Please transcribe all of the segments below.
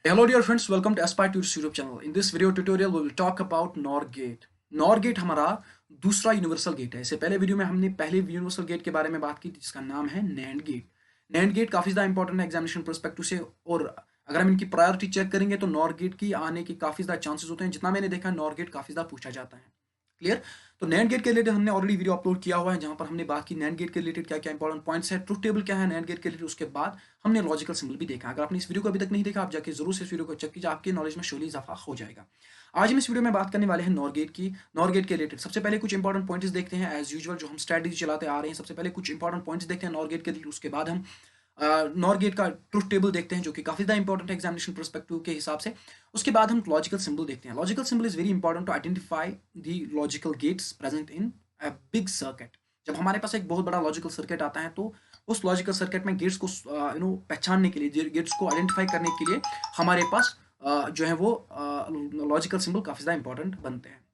Hello dear friends, welcome to Aspire Tutors YouTube channel. In this video tutorial we will talk about NOR gate. NOR gate हमारा दूसरा universal gate है। इससे पहले video में हमने पहले यूनिवर्सल गेट के बारे में बात की थी जिसका नाम है NAND गेट। NAND गेट काफी ज्यादा इंपॉर्टेंट है एग्जामिनेशन पर्सपेक्टिव से, और अगर हम इनकी प्रायोरिटी चेक करेंगे तो NOR गेट की आने की काफी ज्यादा चांसेस होते हैं। जितना मैंने देखा NOR गेट काफी ज्यादा पूछा जाता है। क्लियर। तो नैंड गेट के रिलेटेड हमने ऑलरेडी वीडियो अपलोड किया हुआ है जहां पर हमने बात की नैंड गेट के रिलेटेड क्या क्या इंपॉर्टेंट पॉइंट्स है, ट्रुथ टेबल क्या है नैंड गेट के रिलेटेड। उसके बाद हमने लॉजिकल सिंबल भी देखा। अगर आपने इस वीडियो को अभी तक नहीं देखा आप जाके जरूर से इस वीडियो को चेक कीजिए, आपके नॉलेज में शोली इजाफा हो जाएगा। आज हम इस वीडियो में बात करने वाले हैं नॉर गेट की। नॉर गेट के रिलेटेड सबसे पहले कुछ इंपॉर्टेंट पॉइंट्स देखते हैं एज यूजुअल जो हम स्ट्रेटजी चलाते आ रहे हैं। सबसे पहले कुछ इंपॉर्टेंट पॉइंट्स देखते हैं नॉर गेट के रिलेटेड, उसके बाद हम नॉर गेट का ट्रुथ टेबल देखते हैं जो कि काफी ज्यादा इंपॉर्टेंट है एग्जामिनेशन पर्सपेक्टिव के हिसाब से। उसके बाद हम लॉजिकल सिंबल देखते हैं। Logical symbol is very important to identify the logical gates present in a big circuit. जब हमारे पास एक बहुत बड़ा लॉजिकल सर्किट आता है तो उस लॉजिकल सर्किट में गेट्स को पहचानने के लिए, गेट्स को आइडेंटिफाई करने के लिए हमारे पास जो है वो लॉजिकल सिंबल काफी ज्यादा इंपॉर्टेंट बनते हैं।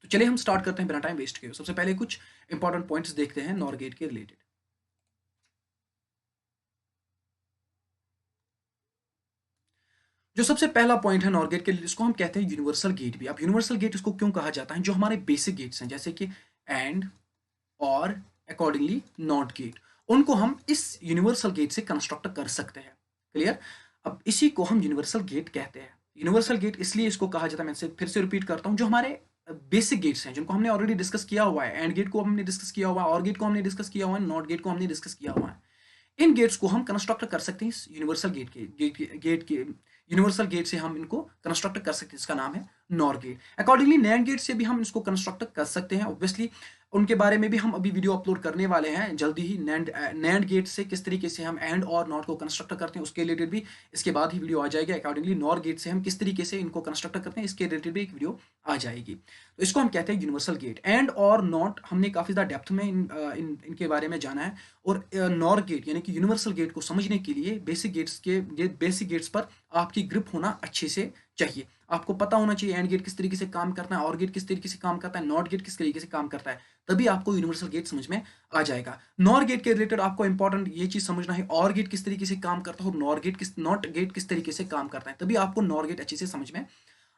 तो चलिए हम स्टार्ट करते हैं बिना टाइम वेस्ट किए। सबसे पहले कुछ इंपॉर्टेंट पॉइंट्स देखते हैं नॉर गेट के रिलेटेड। जो सबसे पहला पॉइंट है नॉर गेट के लिए, इसको हम कहते हैं यूनिवर्सल गेट भी। अब यूनिवर्सल गेट इसको क्यों कहा जाता है? जो हमारे बेसिक गेट्स हैं जैसे कि एंड और अकॉर्डिंगली नॉट गेट, उनको हम इस यूनिवर्सल गेट से कंस्ट्रक्ट कर सकते हैं। क्लियर। अब इसी को हम यूनिवर्सल गेट कहते हैं। यूनिवर्सल गेट इसलिए इसको कहा जाता है, मैं फिर से रिपीट करता हूं, जो हमारे बेसिक गेट्स हैं जिनको हमने ऑलरेडी डिस्कस किया हुआ है। एंड गेट को हमने डिस्कस किया हुआ है, और गेट को हमने डिस्कस किया हुआ है, नॉट गेट को हमने डिस्कस किया हुआ है। इन गेट्स को हम कंस्ट्रक्ट कर सकते हैं इस यूनिवर्सल गेट के यूनिवर्सल गेट से हम इनको कंस्ट्रक्ट कर सकते हैं। इसका नाम है NOR gate. Accordingly NAND gate से भी हम इसको कंस्ट्रक्ट कर सकते हैं। ऑब्वियसली उनके बारे में भी हम अभी वीडियो अपलोड करने वाले हैं जल्दी ही। नैंड गेट से किस तरीके से हम एंड और नॉट को कंस्ट्रक्ट करते हैं उसके रिलेटेड भी इसके बाद ही वीडियो आ जाएगी। अकॉर्डिंगली नॉर गेट से हम किस तरीके से इनको कंस्ट्रक्ट करते हैं इसके रिलेटेड भी एक वीडियो आ जाएगी। तो इसको हम कहते हैं यूनिवर्सल गेट। एंड और नॉट हमने काफी ज्यादा डेप्थ में इनके बारे में जाना है। और नॉर गेट यानी कि यूनिवर्सल गेट को समझने के लिए बेसिक गेट्स पर आपकी ग्रिप होना अच्छे से चाहिए। आपको पता होना चाहिए एंड गेट किस तरीके से काम करता है, और गेट किस तरीके से काम करता है, नॉट गेट किस तरीके से काम करता है, तभी आपको यूनिवर्सल गेट समझ में आ जाएगा। नॉर गेट के रिलेटेड आपको इंपॉर्टेंट ये चीज समझना है, और गेट किस तरीके से काम करता है और नॉट गेट किस तरीके से काम करता है, तभी आपको नॉर गेट अच्छे से समझ में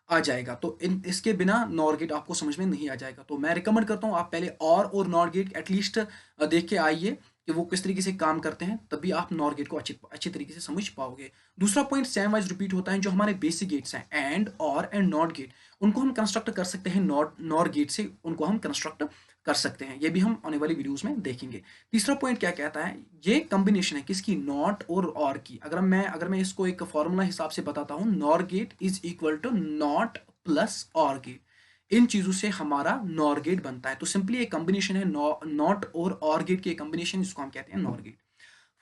आ जाएगा। तो इसके बिना नॉर गेट आपको समझ में नहीं आ जाएगा। तो मैं रिकमेंड करता हूँ आप पहले और नॉर गेट एटलीस्ट देख के आइए कि वो किस तरीके से काम करते हैं, तभी आप नॉर गेट को अच्छे तरीके से समझ पाओगे। दूसरा पॉइंट सेम वाइज रिपीट होता है, जो हमारे बेसिक गेट्स हैं एंड और एंड नॉट गेट, उनको हम कंस्ट्रक्ट कर सकते हैं नॉर गेट से, उनको हम कंस्ट्रक्ट कर सकते हैं। ये भी हम आने वाली वीडियोस में देखेंगे। तीसरा पॉइंट क्या कहता है, ये कॉम्बिनेशन है किसकी, नॉट और की। अगर मैं इसको एक फॉर्मूला हिसाब से बताता हूं, NOR gate is equal to NOT plus OR gate. इन चीजों से हमारा नॉर गेट बनता है। तो सिंपली एक कॉम्बिनेशन है नॉट और गेट की कॉम्बिनेशन, जिसको हम कहते हैं नॉर गेट।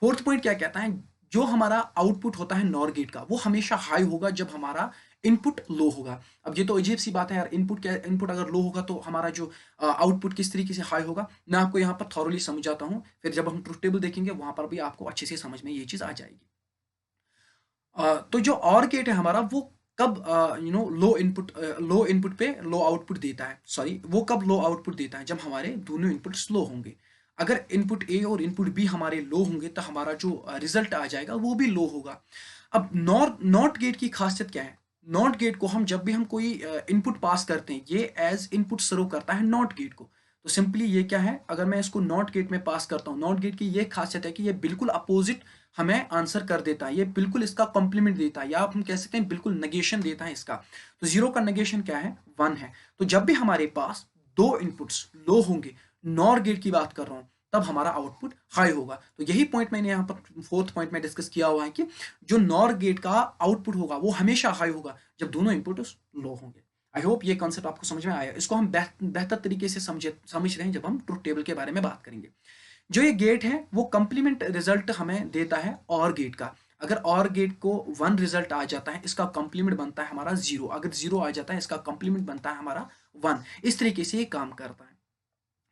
फोर्थ पॉइंट क्या कहता है, जो हमारा आउटपुट होता है नॉर गेट का वो हमेशा हाई होगा जब हमारा इनपुट लो होगा। अब ये तो अजीब सी बात है यार, इनपुट अगर लो होगा तो हमारा जो आउटपुट किस तरीके से हाई होगा, मैं आपको यहाँ पर थॉरली समझाता हूँ। फिर जब हम ट्रुथ टेबल देखेंगे वहां पर भी आपको अच्छे से समझ में ये चीज आ जाएगी। तो जो और गेट है हमारा वो कब लो इनपुट पे लो आउटपुट देता है, सॉरी वो कब लो आउटपुट देता है, जब हमारे दोनों इनपुट स्लो होंगे। अगर इनपुट ए और इनपुट बी हमारे लो होंगे तो हमारा जो रिजल्ट आ जाएगा वो भी लो होगा। अब नॉट गेट की खासियत क्या है, नॉट गेट को हम जब भी हम कोई इनपुट पास करते हैं ये एज इनपुट सर्व करता है नॉट गेट को। तो सिंपली ये क्या है, अगर मैं इसको नॉट गेट में पास करता हूँ, नॉट गेट की ये खासियत है कि ये बिल्कुल अपोजिट हमें आंसर कर देता है, ये बिल्कुल इसका कॉम्प्लीमेंट देता है, या आप हम कह सकते हैं बिल्कुल नेगेशन देता है इसका। तो जीरो का नेगेशन क्या है, 1 है। तो जब भी हमारे पास दो इनपुट्स लो होंगे, नॉर गेट की बात कर रहा हूं, तब हमारा आउटपुट हाई होगा। तो यही पॉइंट मैंने यहाँ पर फोर्थ पॉइंट में डिस्कस किया हुआ है कि जो नॉर गेट का आउटपुट होगा वो हमेशा हाई होगा जब दोनों इनपुट लो होंगे। आई होप ये कॉन्सेप्ट आपको समझ में आया। इसको हम बेहतर तरीके से समझ रहे हैं जब हम ट्रुथ टेबल के बारे में बात करेंगे। जो ये गेट है वो कंप्लीमेंट रिजल्ट हमें देता है और गेट का। अगर और गेट को 1 रिजल्ट आ जाता है, इसका कंप्लीमेंट बनता है हमारा 0। अगर 0 आ जाता है, इसका कंप्लीमेंट बनता है हमारा 1। इस तरीके से ये काम करता है।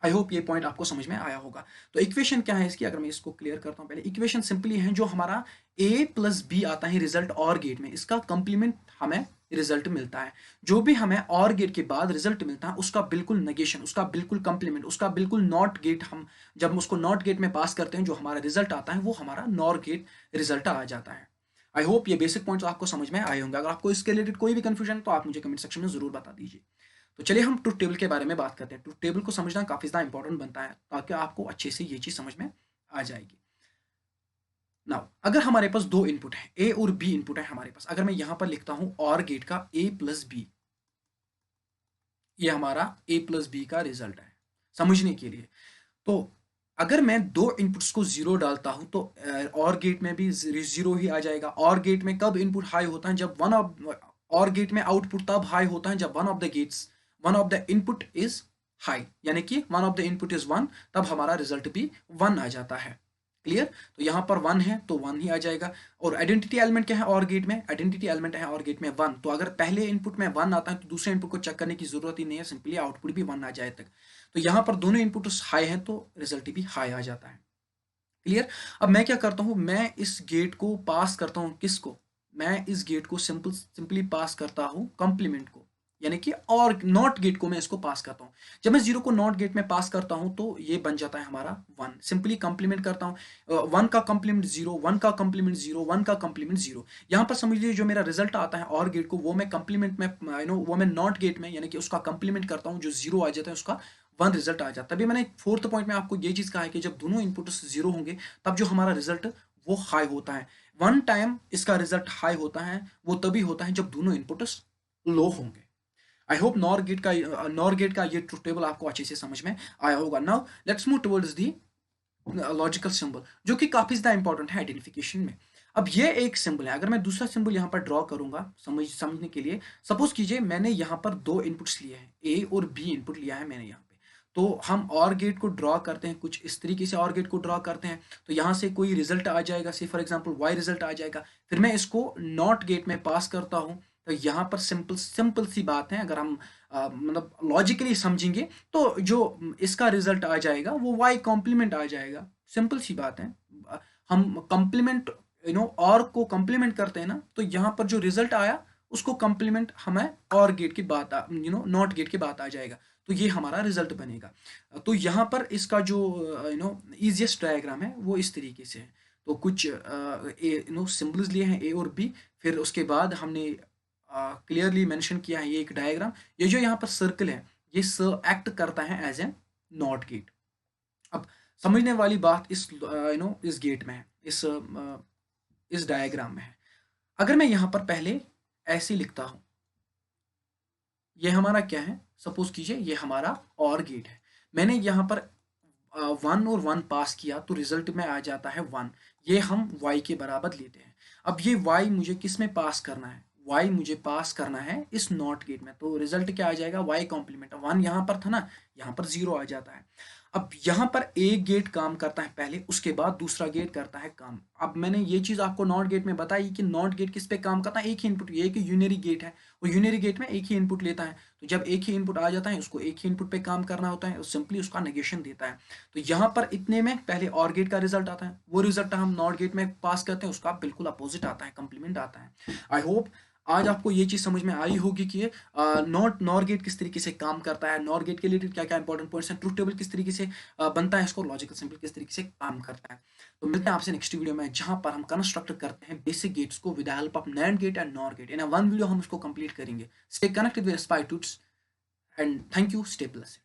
आई होप ये पॉइंट आपको समझ में आया होगा। तो इक्वेशन क्या है इसकी, अगर मैं इसको क्लियर करता हूं पहले। इक्वेशन सिंपली है, जो हमारा a प्लस बी आता है रिजल्ट और गेट में, इसका कंप्लीमेंट हमें रिजल्ट मिलता है। जो भी हमें और गेट के बाद रिजल्ट मिलता है उसका बिल्कुल नेगेशन, उसका बिल्कुल कंप्लीमेंट, उसका बिल्कुल नॉट गेट, हम जब उसको नॉट गेट में पास करते हैं जो हमारा रिजल्ट आता है वो हमारा नॉर गेट रिजल्ट आ जाता है। आई होप ये बेसिक पॉइंट्स आपको समझ में आए होंगे। अगर आपको इसके रिलेटेड कोई भी कंफ्यूजन तो आप मुझे कमेंट सेक्शन में जरूर बता दीजिए। तो चलिए हम ट्रुथ टेबल के बारे में बात करते हैं। ट्रुथ टेबल को समझना काफी ज्यादा इंपॉर्टेंट बनता है ताकि आपको अच्छे से ये चीज समझ में आ जाएगी। नाउ अगर हमारे पास दो इनपुट है, ए और बी इनपुट है हमारे पास, अगर मैं यहां पर लिखता हूं और गेट का ए प्लस बी, ये हमारा ए प्लस बी का रिजल्ट है समझने के लिए। तो अगर मैं दो इनपुट्स को जीरो डालता हूं तो और गेट में भी जीरो ही आ जाएगा। और गेट में कब इनपुट हाई होता है, जब वन ऑफ, और गेट में आउटपुट तब हाई होता है जब one of the input is high, यानी कि one of the input is one, तब हमारा रिजल्ट भी वन आ जाता है। क्लियर? तो यहां पर वन है तो वन ही आ जाएगा। और आइडेंटिटी एलिमेंट क्या है और गेट में? आइडेंटिटी एलिमेंट है और गेट में वन। तो अगर पहले इनपुट में वन आता है तो दूसरे इनपुट को चेक करने की जरूरत ही नहीं है, सिंपली आउटपुट भी वन आ जाए तक। तो यहां पर दोनों इनपुट हाई हैं तो रिजल्ट भी हाई आ जाता है। क्लियर? अब मैं क्या करता हूं, मैं इस गेट को पास करता हूं किसको? मैं इस गेट को सिंपली पास करता हूं कंप्लीमेंट को, यानी कि और नॉट गेट को मैं इसको पास करता हूं। जब मैं जीरो को नॉट गेट में पास करता हूं तो ये बन जाता है हमारा वन। सिंपली कंप्लीमेंट करता हूं, वन का कंप्लीमेंट जीरो, वन का कंप्लीमेंट जीरो, वन का कंप्लीमेंट जीरो। यहां पर समझ लीजिए जो मेरा रिजल्ट आता है और गेट को, वो मैं कंप्लीमेंट में वो मैं नॉट गेट में यानी कि उसका कंप्लीमेंट करता हूं, जो जीरो आ जाता है उसका वन रिजल्ट आ जाता है। तभी मैंने फोर्थ पॉइंट में आपको ये चीज कहा है कि जब दोनों इनपुट जीरो होंगे तब जो हमारा रिजल्ट वो हाई होता है। वन टाइम इसका रिजल्ट हाई होता है वो तभी होता है जब दोनों इनपुट लो होंगे। आई होप नॉर गेट का ये ट्रुथ टेबल आपको अच्छे से समझ में आया होगा। Now let's move towards the logical symbol, जो कि काफी ज्यादा इंपॉर्टेंट है आइडेंटिफिकेशन में। अब ये एक सिंबल है, अगर मैं दूसरा सिंबल यहाँ पर ड्रॉ करूंगा समझने के लिए, सपोज कीजिए मैंने यहाँ पर दो इनपुट्स लिए हैं, ए और बी इनपुट लिया है मैंने यहाँ पे। तो हम और गेट को ड्रॉ करते हैं कुछ इस तरीके से, और गेट को ड्रॉ करते हैं तो यहाँ से कोई रिजल्ट आ जाएगा, से फॉर एग्जाम्पल वाई रिजल्ट आ जाएगा। फिर मैं इसको नॉट गेट में पास करता हूँ। तो यहाँ पर सिंपल सिंपल सी बात है, अगर हम मतलब लॉजिकली समझेंगे तो जो इसका रिजल्ट आ जाएगा वो वाई कॉम्प्लीमेंट आ जाएगा। सिंपल सी बात है। हम कंप्लीमेंट और को कंप्लीमेंट करते हैं ना, तो यहाँ पर जो रिजल्ट आया उसको कंप्लीमेंट हमें और गेट की बात नॉट गेट की बात आ जाएगा, तो ये हमारा रिजल्ट बनेगा। तो यहाँ पर इसका जो इजिएस्ट डायग्राम है वो इस तरीके से है। तो कुछ सिंबल्स लिए हैं ए और बी, फिर उसके बाद हमने क्लियरली मेंशन किया है ये एक डायग्राम। ये जो यहाँ पर सर्कल है ये एक्ट करता है एज ए नॉट गेट। अब समझने वाली बात इस इस गेट में है, इस डायग्राम में है। अगर मैं यहाँ पर पहले ऐसे लिखता हूं, ये हमारा क्या है, सपोज कीजिए ये हमारा और गेट है। मैंने यहाँ पर वन और वन पास किया तो रिजल्ट में आ जाता है वन। ये हम y के बराबर लेते हैं। अब ये y मुझे किस में पास करना है? y मुझे पास करना है इस नॉट गेट में, तो रिजल्ट क्या आ जाएगा? y complement. वन यहाँ पर था ना, यहाँ पर जीरो आ जाता है। अब यहाँ पर एक गेट काम करता है पहले, उसके बाद दूसरा गेट करता है काम। अब मैंने ये चीज आपको नॉट गेट में बताई कि नॉट गेट किस पे काम करता है, एक ही इनपुट, एक ही यूनरी गेट है, वो यूनरी गेट में एक ही इनपुट लेता है। तो जब एक ही इनपुट आ जाता है उसको एक ही इनपुट पे काम करना होता है, सिंपली उसका नेगेशन देता है। तो यहाँ पर इतने में पहले और गेट का रिजल्ट आता है, वो रिजल्ट हम नॉट गेट में पास करते हैं, उसका बिल्कुल अपोजिट आता है, कंप्लीमेंट आता है। आई होप आज आपको ये चीज समझ में आई होगी कि नॉर गेट किस तरीके से काम करता है, नॉर गेट के रिलेटेड क्या क्या इंपॉर्टेंट पॉइंट्स हैं, ट्रुथ टेबल किस तरीके से बनता है, इसको लॉजिकल सिंबल किस तरीके से काम करता है। तो मिलते हैं आपसे नेक्स्ट वीडियो में, जहां पर हम कंस्ट्रक्ट करते हैं बेसिक गेट्स को with help of NAND gate and NOR gate. In one video हम इसको कंप्लीट करेंगे। Stay connected with Spy Tuts and thank you, stay blessed.